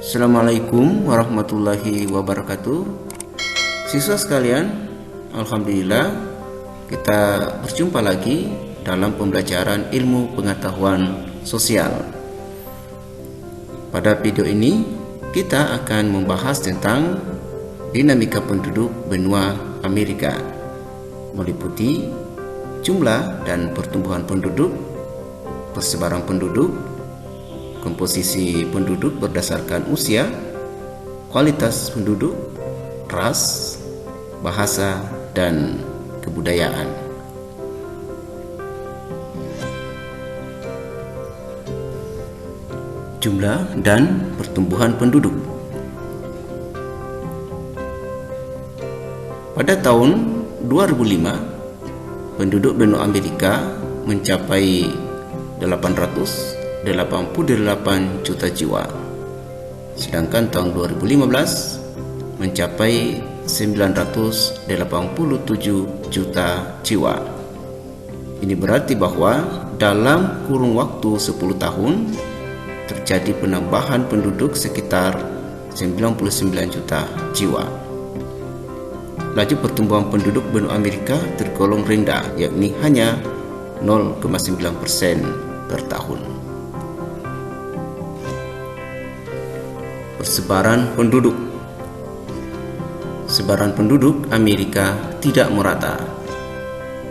Assalamualaikum warahmatullahi wabarakatuh. Siswa sekalian, alhamdulillah kita berjumpa lagi dalam pembelajaran ilmu pengetahuan sosial. Pada video ini kita akan membahas tentang dinamika penduduk benua Amerika, meliputi jumlah dan pertumbuhan penduduk, persebaran penduduk, komposisi penduduk berdasarkan usia, kualitas penduduk, ras, bahasa, dan kebudayaan. Jumlah dan pertumbuhan penduduk. Pada tahun 2005, penduduk benua Amerika mencapai 888 juta jiwa, sedangkan tahun 2015 mencapai 987 juta jiwa. Ini berarti bahwa dalam kurun waktu 10 tahun terjadi penambahan penduduk sekitar 99 juta jiwa. Laju pertumbuhan penduduk benua Amerika tergolong rendah, yakni hanya 0,9% per tahun. Persebaran penduduk. Sebaran penduduk Amerika tidak merata.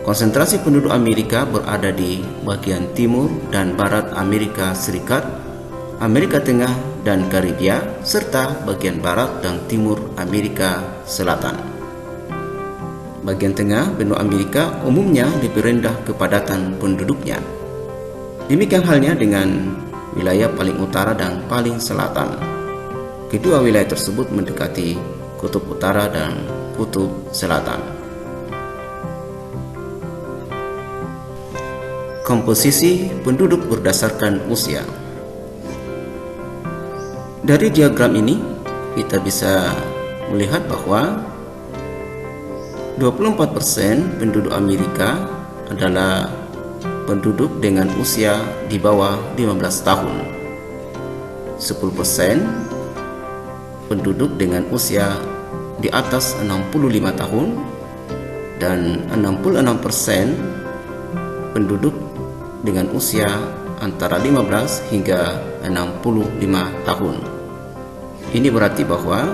Konsentrasi penduduk Amerika berada di bagian timur dan barat Amerika Serikat, Amerika Tengah dan Karibia, serta bagian barat dan timur Amerika Selatan. Bagian tengah benua Amerika umumnya lebih rendah kepadatan penduduknya. Demikian halnya dengan wilayah paling utara dan paling selatan. Kedua wilayah tersebut mendekati kutub utara dan kutub selatan. Komposisi penduduk berdasarkan usia. Dari diagram ini kita bisa melihat bahwa 24% penduduk Amerika adalah penduduk dengan usia di bawah 15 tahun. 10% penduduk dengan usia di atas 65 tahun dan 66% penduduk dengan usia antara 15 hingga 65 tahun. Ini berarti bahwa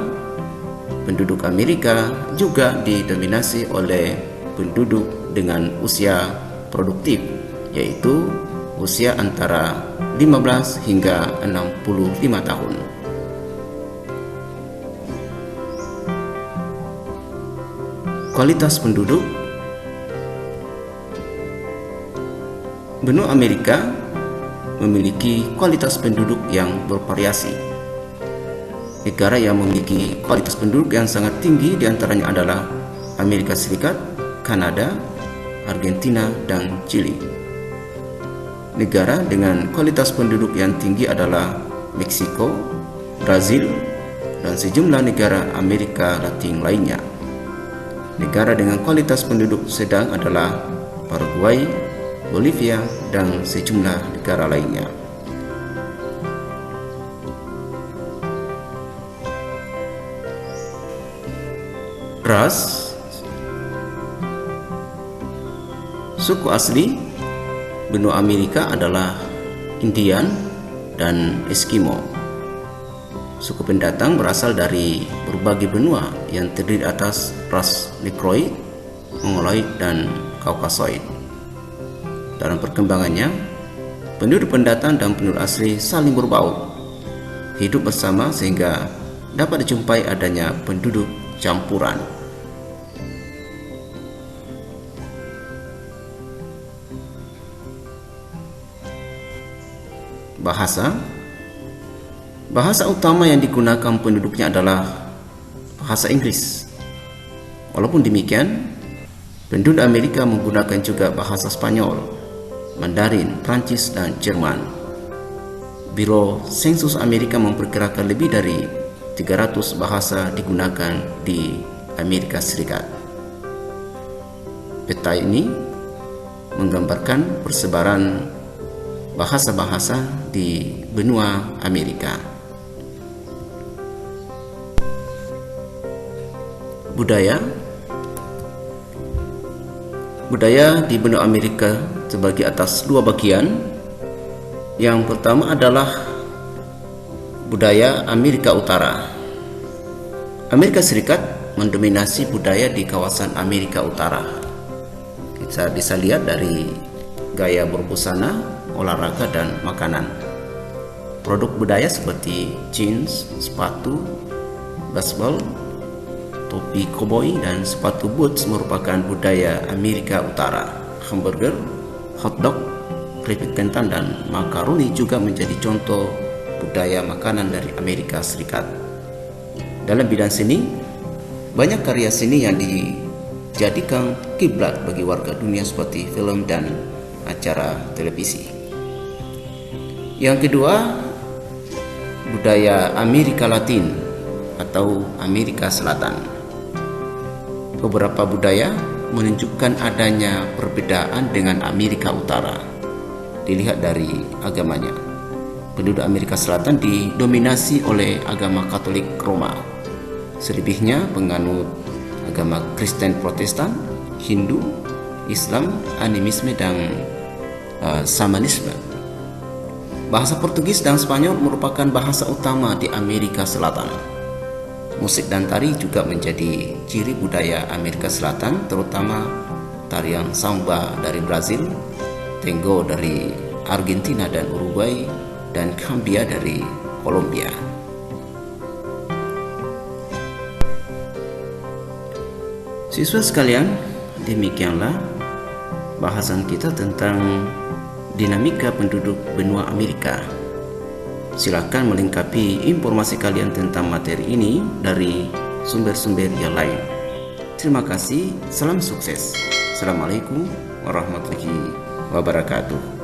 penduduk Amerika juga didominasi oleh penduduk dengan usia produktif, yaitu usia antara 15 hingga 65 tahun. Kualitas penduduk. Benua Amerika memiliki kualitas penduduk yang bervariasi. Negara yang memiliki kualitas penduduk yang sangat tinggi diantaranya adalah Amerika Serikat, Kanada, Argentina, dan Chili. Negara dengan kualitas penduduk yang tinggi adalah Meksiko, Brazil, dan sejumlah negara Amerika Latin lainnya. Negara dengan kualitas penduduk sedang adalah Paraguay, Bolivia, dan sejumlah negara lainnya. Ras. Suku asli benua Amerika adalah Indian dan Eskimo. Suku pendatang berasal dari berbagai benua yang terdiri atas ras Negroid, Mongoloid, dan Kaukasoid. Dalam perkembangannya, penduduk pendatang dan penduduk asli saling berbaur, hidup bersama sehingga dapat dijumpai adanya penduduk campuran. Bahasa. Bahasa utama yang digunakan penduduknya adalah bahasa Inggris. Walaupun demikian, penduduk Amerika menggunakan juga bahasa Spanyol, Mandarin, Prancis, dan Jerman. Biro Sensus Amerika memperkirakan lebih dari 300 bahasa digunakan di Amerika Serikat. Peta ini menggambarkan persebaran bahasa-bahasa di benua Amerika. Budaya di benua Amerika terbagi atas dua bagian. Yang pertama adalah budaya Amerika Utara. Amerika Serikat mendominasi budaya di kawasan Amerika Utara. Kita bisa lihat dari gaya berbusana, olahraga, dan makanan. Produk budaya seperti jeans, sepatu, baseball, topi koboi, dan sepatu boots merupakan budaya Amerika Utara. Hamburger, hotdog, keripik kentang, dan makaroni juga menjadi contoh budaya makanan dari Amerika Serikat. Dalam bidang seni, banyak karya seni yang dijadikan kiblat bagi warga dunia seperti film dan acara televisi. Yang kedua, budaya Amerika Latin atau Amerika Selatan. Beberapa budaya menunjukkan adanya perbedaan dengan Amerika Utara. Dilihat dari agamanya. Penduduk Amerika Selatan didominasi oleh agama Katolik Roma. Selebihnya penganut agama Kristen Protestan, Hindu, Islam, animisme, dan Shamanisme. Bahasa Portugis dan Spanyol merupakan bahasa utama di Amerika Selatan. Musik dan tari juga menjadi ciri budaya Amerika Selatan, terutama tarian samba dari Brazil, tango dari Argentina dan Uruguay, dan cumbia dari Kolombia. Siswa sekalian, demikianlah bahasan kita tentang dinamika penduduk benua Amerika. Silakan melengkapi informasi kalian tentang materi ini dari sumber-sumber yang lain. Terima kasih, salam sukses. Assalamualaikum warahmatullahi wabarakatuh.